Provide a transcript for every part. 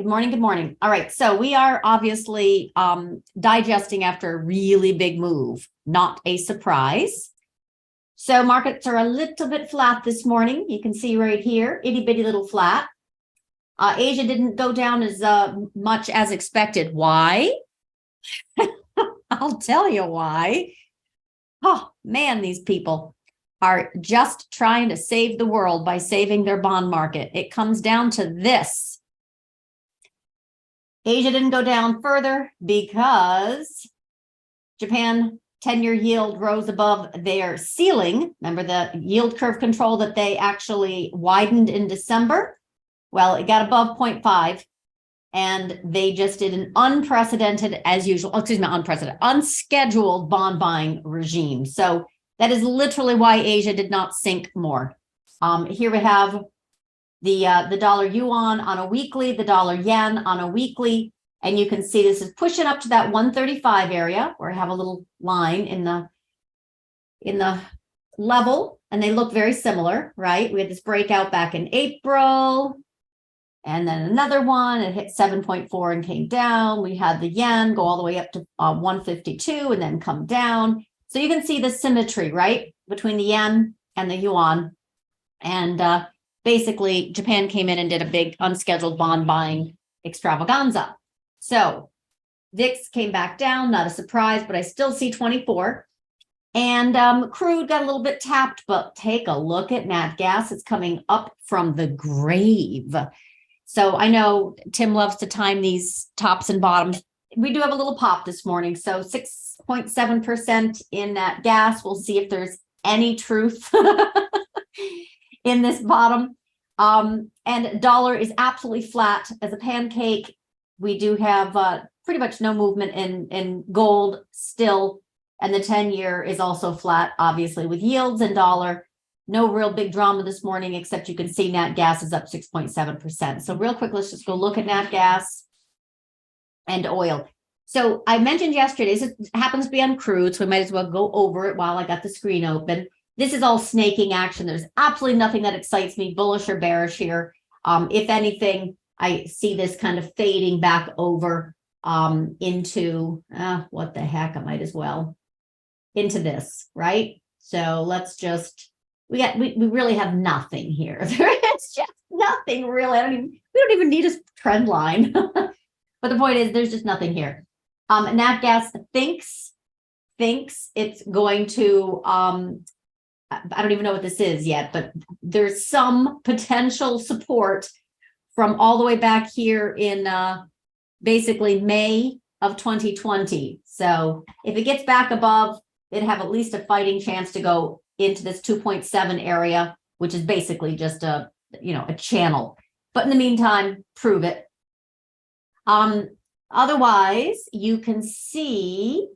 Good morning. Good morning. All right. So we are obviously digesting after a really big move, not a surprise. So markets are a little bit flat this morning. You can see right here, itty bitty little flat. Asia didn't go down as much as expected. Why? I'll tell you why. Oh, man, these people are just trying to save the world by saving their bond market. It comes down to this. Asia didn't go down further because Japan 10-year yield rose above their ceiling. Remember the yield curve control that they actually widened in December? Well, it got above 0.5 and they just did an unprecedented, as usual, unscheduled bond buying regime. So that is literally why Asia did not sink more. Here we have the dollar yuan on a weekly, the dollar yen on a weekly, and you can see this is pushing up to that 135 area where I have a little line in the level, and they look very similar, right? We had this breakout back in April, and then another one. It hit 7.4 and came down. We had the yen go all the way up to 152 and then come down. So you can see the symmetry, right, between the yen and the yuan, and basically, Japan came in and did a big unscheduled bond buying extravaganza. So VIX came back down, not a surprise, but I still see 24. And crude got a little bit tapped, but take a look at nat gas. It's coming up from the grave. So I know Tim loves to time these tops and bottoms. We do have a little pop this morning. So 6.7% in nat gas. We'll see if there's any truth in this bottom. And dollar is absolutely flat as a pancake. We do have pretty much no movement in gold still. And the 10-year is also flat, obviously, with yields and dollar. No real big drama this morning, except you can see nat gas is up 6.7%. So real quick, let's just go look at nat gas and oil. So I mentioned yesterday, this happens to be on crude, so we might as well go over it while I got the screen open. This is all snaking action. There's absolutely nothing that excites me, bullish or bearish here. If anything, I see this kind of fading back over into, what the heck, I might as well, into this, right? So let's just, we really have nothing here. There is just nothing really. We don't even need a trend line. But the point is, there's just nothing here. Nat gas thinks it's going to, I don't even know what this is yet, but there's some potential support from all the way back here in basically May of 2020. So if it gets back above, it'd have at least a fighting chance to go into this 2.7 area, which is basically just a channel. But in the meantime, prove it. Otherwise, you can see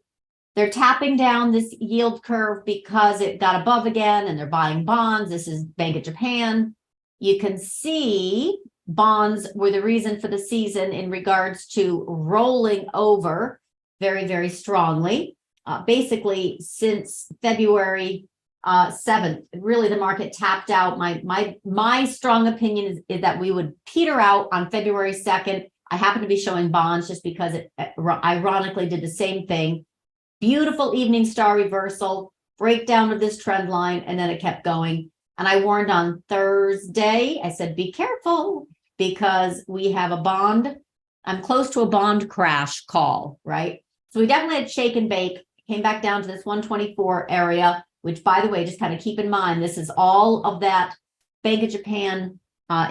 they're tapping down this yield curve because it got above again and they're buying bonds. This is Bank of Japan. You can see bonds were the reason for the season in regards to rolling over very, very strongly. Basically, since February 7th, really the market tapped out. My strong opinion is that we would peter out on February 2nd. I happen to be showing bonds just because it ironically did the same thing. Beautiful evening star reversal, breakdown of this trend line, and then it kept going. And I warned on Thursday, I said, be careful because we have a bond. I'm close to a bond crash call, right? So we definitely had shake and bake, came back down to this 124 area, which, by the way, just kind of keep in mind, this is all of that Bank of Japan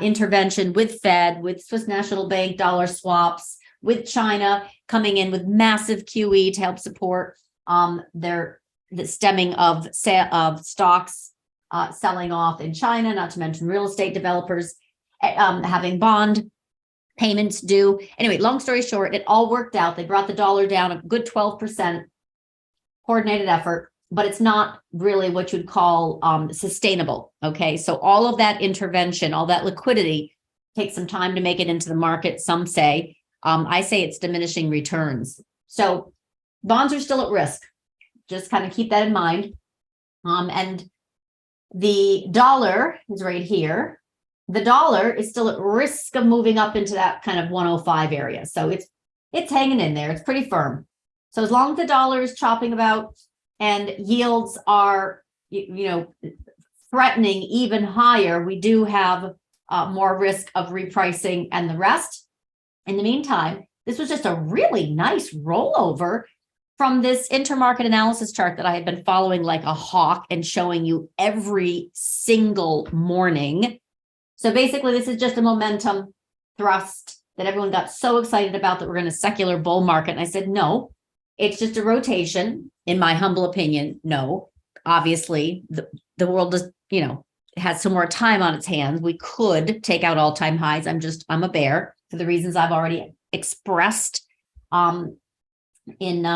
intervention with Fed, with Swiss National Bank dollar swaps, with China coming in with massive QE to help support the stemming of stocks selling off in China, not to mention real estate developers having bond payments due. Anyway, long story short, it all worked out. They brought the dollar down a good 12%, coordinated effort, but it's not really what you'd call sustainable. Okay, so all of that intervention, all that liquidity takes some time to make it into the market, some say. I say it's diminishing returns. So bonds are still at risk. Just kind of keep that in mind. And the dollar is right here. the dollar is still at risk of moving up into that kind of 105 area. So it's hanging in there. It's pretty firm. So as long as the dollar is chopping about and yields are, threatening even higher, we do have more risk of repricing and the rest. In the meantime, this was just a really nice rollover from this intermarket analysis chart that I had been following like a hawk and showing you every single morning. So basically, this is just a momentum thrust that everyone got so excited about that we're in a secular bull market. And I said, no, it's just a rotation, in my humble opinion. No, obviously, the world does, has some more time on its hands. We could take out all-time highs. I'm a bear for the reasons I've already expressed in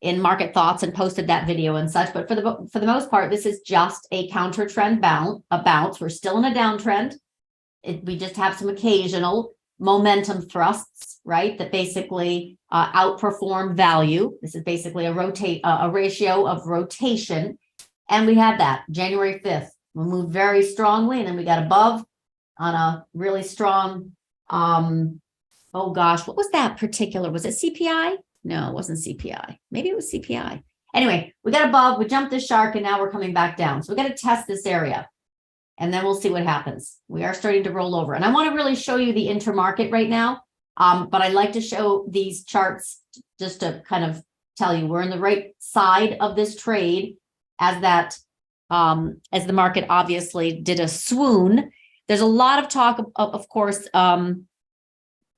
market thoughts and posted that video and such. But for the most part, this is just a counter trend bounce. We're still in a downtrend. We just have some occasional momentum thrusts, right? That basically outperform value. This is basically a ratio of rotation. And we had that January 5th. We moved very strongly, and then we got above on a really strong, oh gosh, what was that particular? Was it CPI? No, it wasn't CPI. Maybe it was CPI. Anyway, we got above, we jumped the shark, and now we're coming back down. So we got to test this area, and then we'll see what happens. We are starting to roll over. And I want to really show you the intermarket right now, but I'd like to show these charts just to kind of tell you we're in the right side of this trade as that, as the market obviously did a swoon. There's a lot of talk, of course,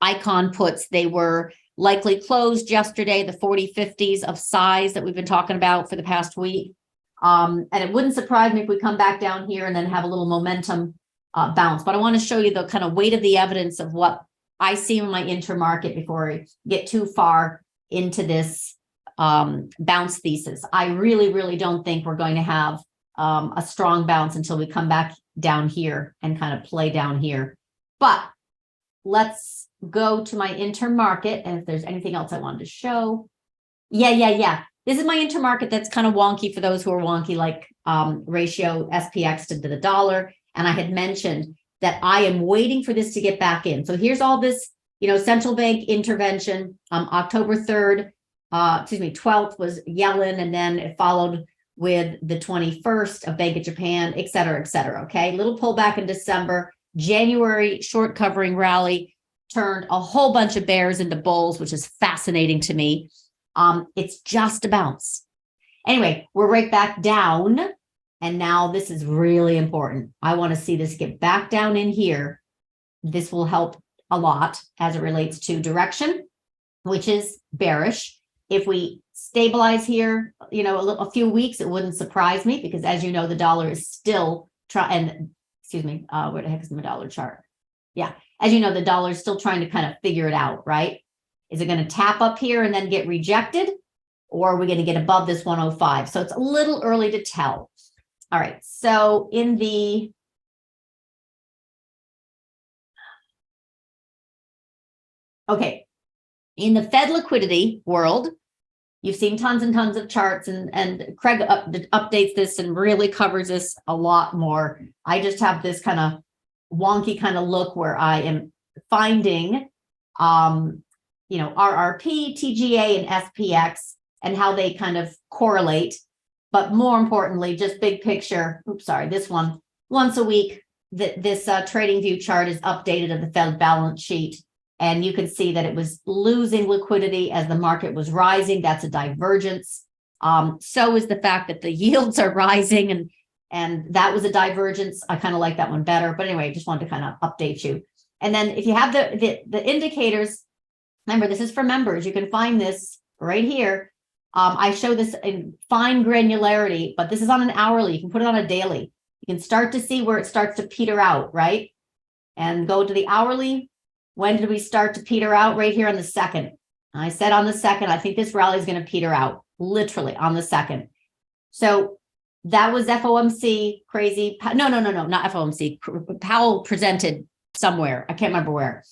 icon puts, they were likely closed yesterday, the 40-50s of size that we've been talking about for the past week. And it wouldn't surprise me if we come back down here and then have a little momentum bounce. But I want to show you the kind of weight of the evidence of what I see in my intermarket before I get too far into this bounce thesis. I really, really don't think we're going to have a strong bounce until we come back down here and kind of play down here. But let's go to my intermarket, and if there's anything else I wanted to show. Yeah. This is my intermarket that's kind of wonky for those who are wonky, like ratio SPX to the dollar. And I had mentioned that I am waiting for this to get back in. So here's all this, central bank intervention. October 3rd, 12th was Yellen, and then it followed with the 21st of Bank of Japan, et cetera, et cetera. Okay, little pullback in December. January short covering rally turned a whole bunch of bears into bulls, which is fascinating to me. It's just a bounce. Anyway, we're right back down. And now this is really important. I want to see this get back down in here. This will help a lot as it relates to direction, which is bearish. If we stabilize here, a few weeks, it wouldn't surprise me because, as you know, the dollar is still where the heck is my dollar chart? Yeah. As you know, the dollar is still trying to kind of figure it out, right? Is it going to tap up here and then get rejected? Or are we going to get above this 105? So it's a little early to tell. All right. So in the Fed liquidity world, you've seen tons and tons of charts, and Craig updates this and really covers this a lot more. I just have this kind of wonky kind of look where I am finding, RRP, TGA, and SPX and how they kind of correlate. But more importantly, just big picture. This one, once a week, this trading view chart is updated of the Fed balance sheet. And you can see that it was losing liquidity as the market was rising. That's a divergence. So is the fact that the yields are rising, and that was a divergence. I kind of like that one better. But anyway, just wanted to kind of update you. And then if you have the indicators, remember, this is for members. You can find this right here. I show this in fine granularity, but this is on an hourly. You can put it on a daily. You can start to see where it starts to peter out, right? And go to the hourly. When did we start to peter out? Right here on the 2nd. I said on the 2nd, I think this rally is going to peter out, literally on the 2nd. So that was FOMC crazy. No, not FOMC. Powell presented somewhere. I can't remember where.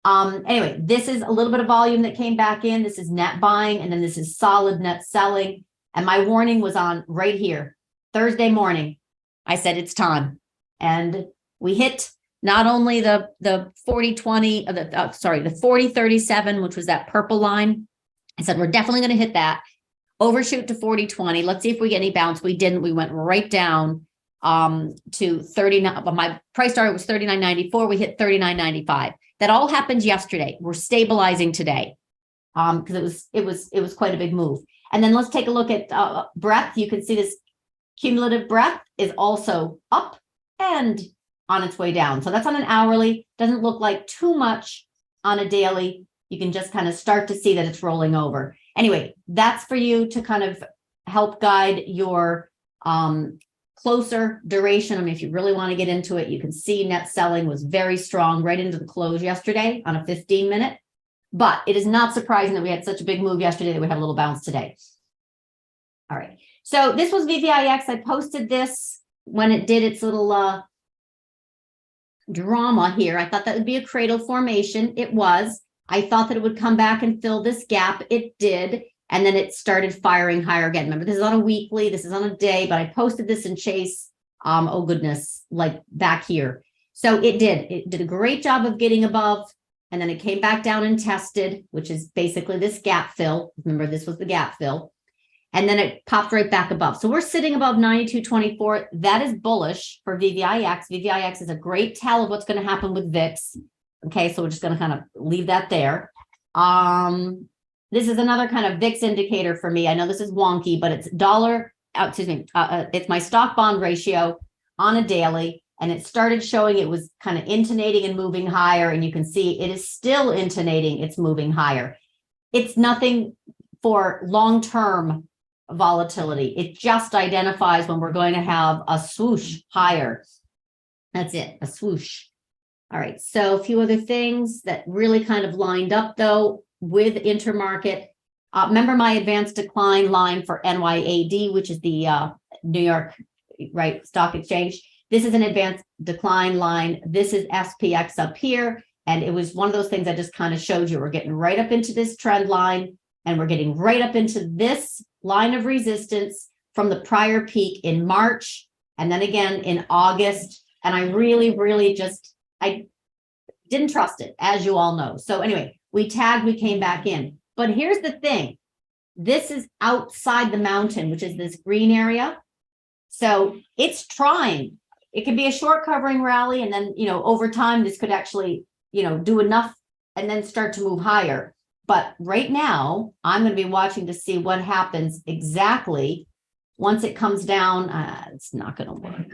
Anyway, this is a little bit of volume that came back in. This is net buying, and then this is solid net selling. And my warning was on right here, Thursday morning. I said it's time. And we hit not only the 40-20, the 40-37, which was that purple line. I said, we're definitely going to hit that. Overshoot to 40-20. Let's see if we get any bounce. We didn't. We went right down to 39. My price target was 39.94. We hit 39.95. That all happened yesterday. We're stabilizing today because it was quite a big move. And then let's take a look at breadth. You can see this cumulative breadth is also up and on its way down. So that's on an hourly. Doesn't look like too much on a daily. You can just kind of start to see that it's rolling over. Anyway, that's for you to kind of help guide your closer duration. I mean, if you really want to get into it, you can see net selling was very strong right into the close yesterday on a 15-minute. But it is not surprising that we had such a big move yesterday that we have a little bounce today. All right. So this was VVIX. I posted this when it did its little drama here. I thought that would be a cradle formation. It was. I thought that it would come back and fill this gap. It did. And then it started firing higher again. Remember, this is on a weekly. This is on a day. But I posted this in Chase. Oh, goodness. Like back here. So it did. It did a great job of getting above. And then it came back down and tested, which is basically this gap fill. Remember, this was the gap fill. And then it popped right back above. So we're sitting above 92.24. That is bullish for VVIX. VVIX is a great tell of what's going to happen with VIX. Okay, so we're just going to kind of leave that there. This is another kind of VIX indicator for me. I know this is wonky, but it's it's my stock bond ratio on a daily. And it started showing it was kind of intonating and moving higher. And you can see it is still intonating. It's moving higher. It's nothing for long-term volatility. It just identifies when we're going to have a swoosh higher. That's it, a swoosh. All right, so a few other things that really kind of lined up though with Intermarket. Remember my advanced decline line for NYAD, which is the New York stock exchange. This is an advanced decline line. This is SPX up here. And it was one of those things I just kind of showed you. We're getting right up into this trend line and we're getting right up into this line of resistance from the prior peak in March. And then again in August. And I really I didn't trust it, as you all know. So anyway, we tagged, we came back in. But here's the thing. This is outside the mountain, which is this green area. So it's trying. It could be a short covering rally. And then, over time, this could actually, do enough and then start to move higher. But right now, I'm going to be watching to see what happens exactly once it comes down. It's not going to work.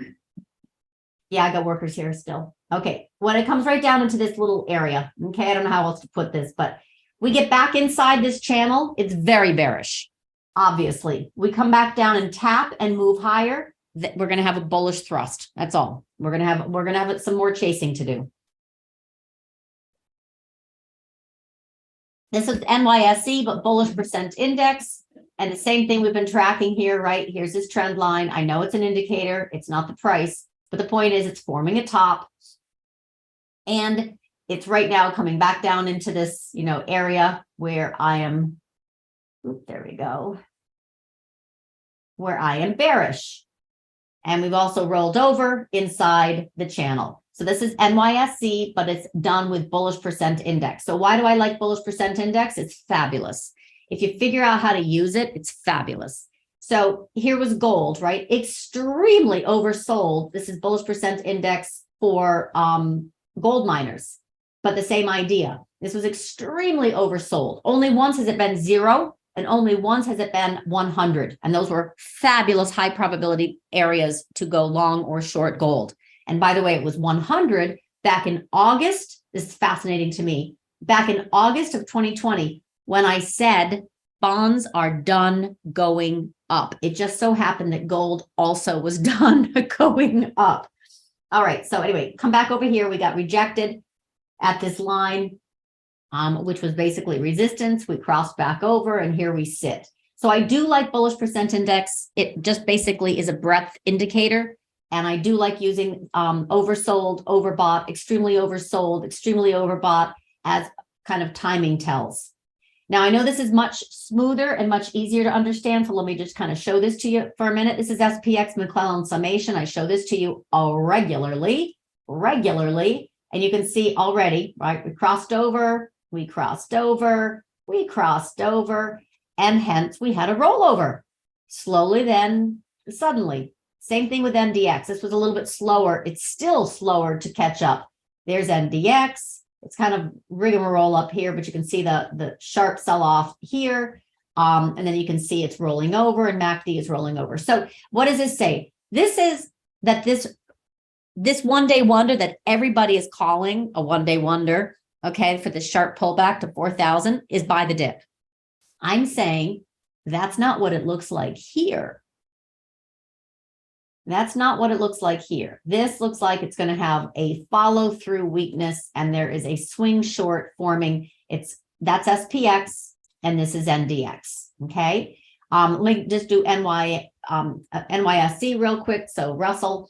Yeah, I got workers here still. Okay, when it comes right down into this little area, okay, I don't know how else to put this, but we get back inside this channel, it's very bearish, obviously. We come back down and tap and move higher, we're going to have a bullish thrust. That's all. We're going to have some more chasing to do. This is NYSE, but bullish percent index. And the same thing we've been tracking here, right? Here's this trend line. I know it's an indicator. It's not the price. But the point is it's forming a top and it's right now coming back down into this, area where I am, there we go, where I am bearish. And we've also rolled over inside the channel. So this is NYSE, but it's done with bullish percent index. So why do I like bullish percent index? It's fabulous. If you figure out how to use it, it's fabulous. So here was gold, right? Extremely oversold. This is bullish percent index for gold miners, but the same idea. This was extremely oversold. Only once has it been 0 and only once has it been 100. And those were fabulous high probability areas to go long or short gold. And by the way, it was 100 back in August. This is fascinating to me. Back in August of 2020, when I said bonds are done going up. It just so happened that gold also was done going up. All right. So anyway, come back over here. We got rejected at this line, which was basically resistance. We crossed back over and here we sit. So I do like bullish percent index. It just basically is a breadth indicator. And I do like using oversold, overbought, extremely overbought as kind of timing tells. Now, I know this is much smoother and much easier to understand, so let me just kind of show this to you for a minute. This is SPX McClellan summation. I show this to you regularly, regularly. And you can see already, right? We crossed over, we crossed over, we crossed over, and hence we had a rollover. Slowly, then suddenly. Same thing with NDX. This was a little bit slower. It's still slower to catch up. There's NDX. It's kind of rigmarole up here, but you can see the sharp sell-off here. And then you can see it's rolling over, and MACD is rolling over. So what does this say? This is that this one-day wonder that everybody is calling a one-day wonder, okay, for the sharp pullback to 4,000 is by the dip. I'm saying that's not what it looks like here. That's not what it looks like here. This looks like it's going to have a follow-through weakness, and there is a swing short forming. That's SPX, and this is NDX. Okay. Let me just do NYSE real quick. So Russell,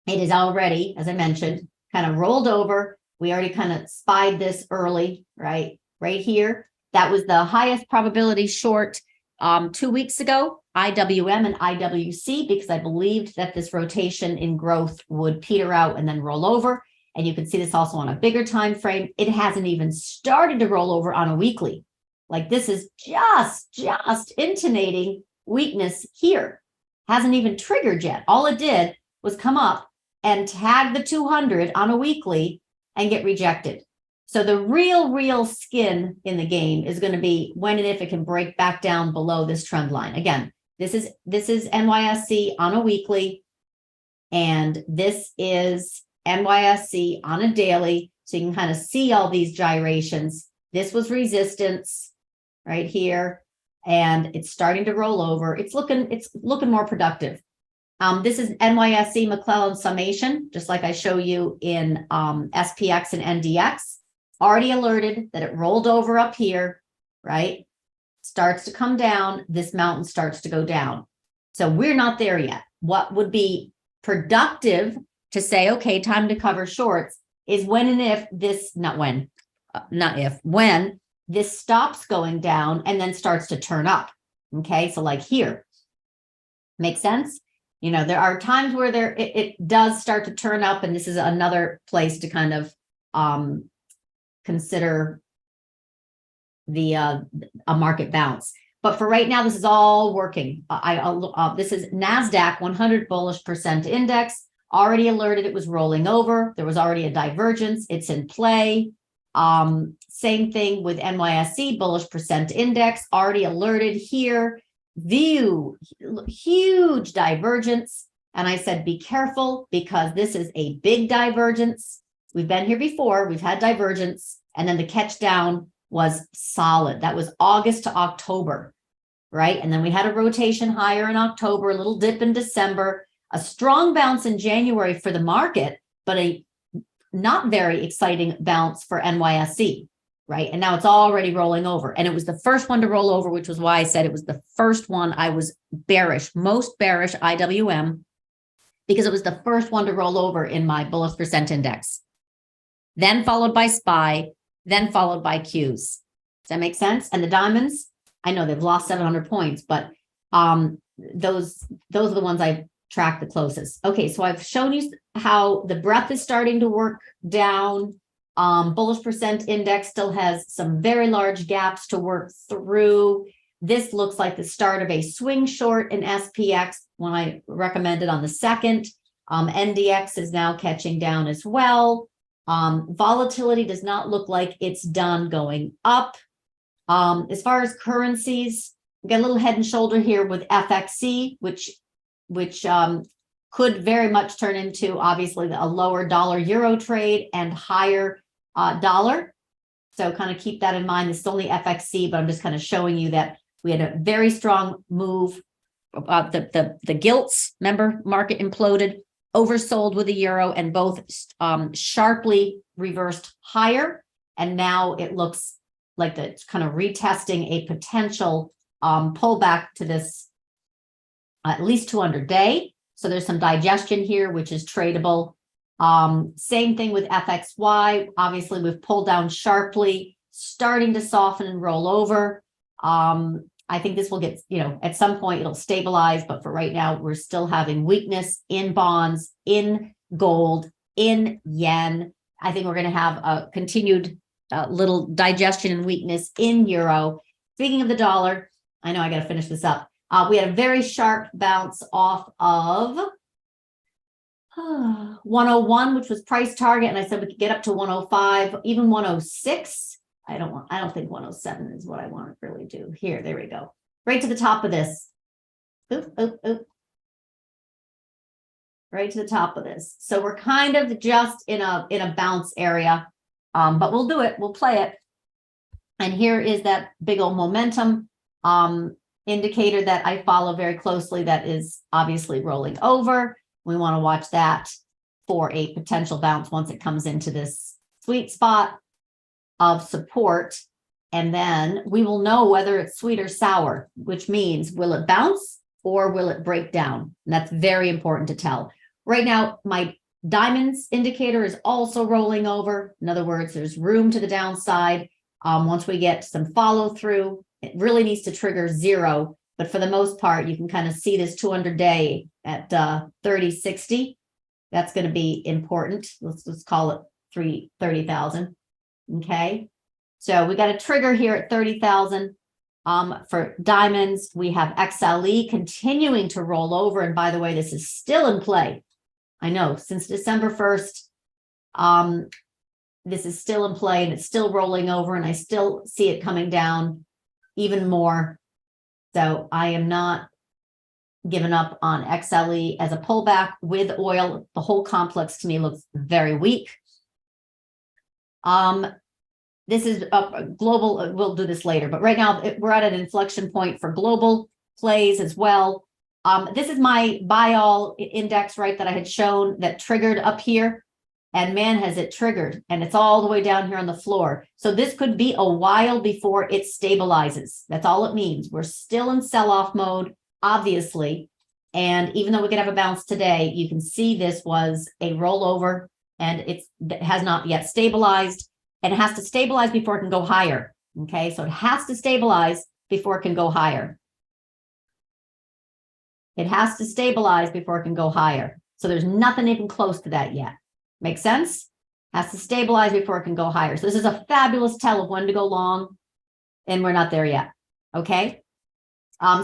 it is already, as I mentioned, kind of rolled over. We already kind of spied this early, right here. That was the highest probability short 2 weeks ago, IWM and IWC, because I believed that this rotation in growth would peter out and then roll over. And you can see this also on a bigger time frame. It hasn't even started to roll over on a weekly. Like this is just intonating weakness here. Hasn't even triggered yet. All it did was come up and tag the 200 on a weekly and get rejected. So the real skin in the game is going to be when and if it can break back down below this trend line. Again, this is NYSE on a weekly, and this is NYSE on a daily. So you can kind of see all these gyrations. This was resistance right here, and it's starting to roll over. It's looking more productive. This is NYSE McClellan summation, just like I show you in SPX and NDX. Already alerted that it rolled over up here, right? Starts to come down. This mountain starts to go down. So we're not there yet. What would be productive to say, okay, time to cover shorts is when and if this, when this stops going down and then starts to turn up. Okay, so like here. Make sense? You know, there are times where it does start to turn up, and this is another place to kind of consider a market bounce. But for right now, this is all working. This is NASDAQ 100 bullish percent index. Already alerted it was rolling over. There was already a divergence. It's in play. Same thing with NYSE bullish percent index. Already alerted here. View, huge divergence. And I said, be careful because this is a big divergence. We've been here before. We've had divergence. And then the catch down was solid. That was August to October, right? And then we had a rotation higher in October, a little dip in December, a strong bounce in January for the market, but a not very exciting bounce for NYSE, right? And now it's already rolling over. And it was the first one to roll over, which was why I said it was the first one I was bearish, most bearish IWM, because it was the first one to roll over in my bullish percent index. Then followed by SPY, then followed by Qs. Does that make sense? And the diamonds, I know they've lost 700 points, but those are the ones I track the closest. Okay, so I've shown you how the breadth is starting to work down. Bullish percent index still has some very large gaps to work through. This looks like the start of a swing short in SPX when I recommended on the 2nd. NDX is now catching down as well. Volatility does not look like it's done going up. As far as currencies, we got a little head and shoulder here with FXC, which could very much turn into obviously a lower dollar euro trade and higher dollar. So kind of keep that in mind. This is only FXC, but I'm just kind of showing you that we had a very strong move. The gilts, remember, market imploded, oversold with the euro, and both sharply reversed higher. And now it looks like it's kind of retesting a potential pullback to this at least 200-day. So there's some digestion here, which is tradable. Same thing with FXY. Obviously, we've pulled down sharply, starting to soften and roll over. I think this will get, at some point it'll stabilize, but for right now, we're still having weakness in bonds, in gold, in yen. I think we're going to have a continued little digestion and weakness in euro. Speaking of the dollar, I know I got to finish this up. We had a very sharp bounce off of 101, which was price target, and I said we could get up to 105, even 106. I don't think 107 is what I want to really do. Here, there we go. Right to the top of this. Oop, oop, oop. Right to the top of this. So we're kind of just in a bounce area, but we'll do it. We'll play it. And here is that big old momentum indicator that I follow very closely that is obviously rolling over. We want to watch that for a potential bounce once it comes into this sweet spot of support. And then we will know whether it's sweet or sour, which means will it bounce or will it break down? And that's very important to tell. Right now, my diamonds indicator is also rolling over. In other words, there's room to the downside. Once we get some follow through, it really needs to trigger 0. But for the most part, you can kind of see this 200-day at 30.60. That's going to be important. Let's call it 30,000. Okay. So we got a trigger here at 30,000. For diamonds, we have XLE continuing to roll over. And by the way, this is still in play. I know since December 1st, this is still in play and it's still rolling over, and I still see it coming down even more. So I am not giving up on XLE as a pullback with oil. The whole complex to me looks very weak. This is a global, we'll do this later, but right now we're at an inflection point for global plays as well. This is my buy all index, right, that I had shown that triggered up here. And man, has it triggered, and it's all the way down here on the floor. So this could be a while before it stabilizes. That's all it means. We're still in sell-off mode, obviously. And even though we could have a bounce today, you can see this was a rollover and it has not yet stabilized. And it has to stabilize before it can go higher. Okay, so it has to stabilize before it can go higher. It has to stabilize before it can go higher. So there's nothing even close to that yet. Make sense? Has to stabilize before it can go higher. So this is a fabulous tell of when to go long, and we're not there yet. Okay.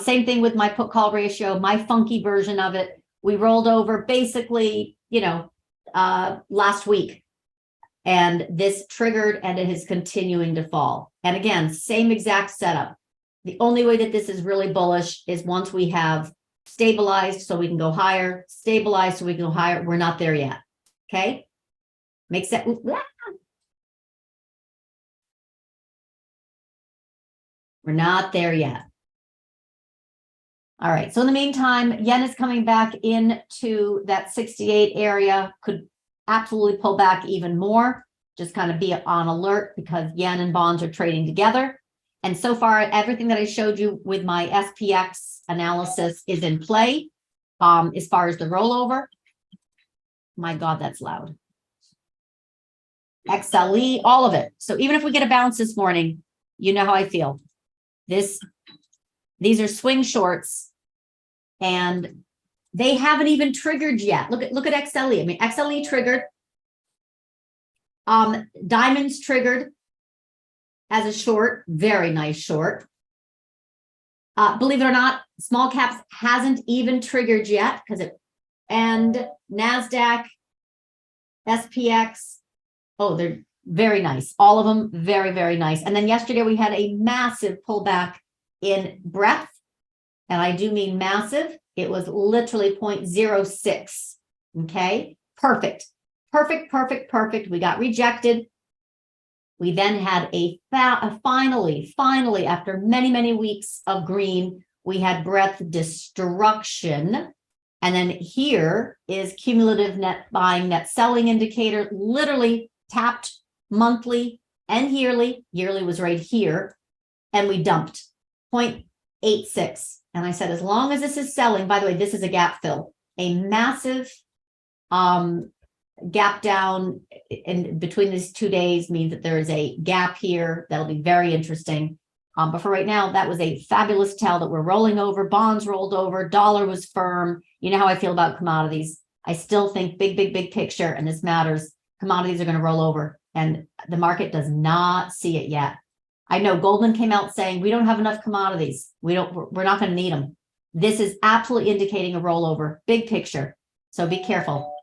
Same thing with my put call ratio, my funky version of it. We rolled over basically, last week, and this triggered, and it is continuing to fall. And again, same exact setup. The only way that this is really bullish is once we have stabilized so we can go higher, stabilized so we can go higher. We're not there yet. Okay. Makes sense. We're not there yet. All right. So in the meantime, yen is coming back into that 68 area, could absolutely pull back even more. Just kind of be on alert because yen and bonds are trading together. And so far, everything that I showed you with my SPX analysis is in play. As far as the rollover, my God, that's loud. XLE, all of it. So even if we get a bounce this morning, you know how I feel. These are swing shorts, and they haven't even triggered yet. Look at XLE. I mean, XLE triggered. Diamonds triggered as a short, very nice short. Believe it or not, small caps hasn't even triggered yet and NASDAQ, SPX, oh, they're very nice. All of them very, very nice. And then yesterday we had a massive pullback in breadth. And I do mean massive. It was literally 0.06. Okay, perfect. We got rejected. We then had finally, after many, many weeks of green, we had breadth destruction. And then here is cumulative net buying, net selling indicator, literally tapped monthly and yearly. Yearly was right here. And we dumped 0.86. And I said, as long as this is selling, by the way, this is a gap fill, a massive gap down in between these 2 days means that there is a gap here. That'll be very interesting. But for right now, that was a fabulous tell that we're rolling over. Bonds rolled over. Dollar was firm. You know how I feel about commodities. I still think big picture, and this matters, commodities are going to roll over, and the market does not see it yet. I know Goldman came out saying we don't have enough commodities. We're not going to need them. This is absolutely indicating a rollover, big picture. So be careful.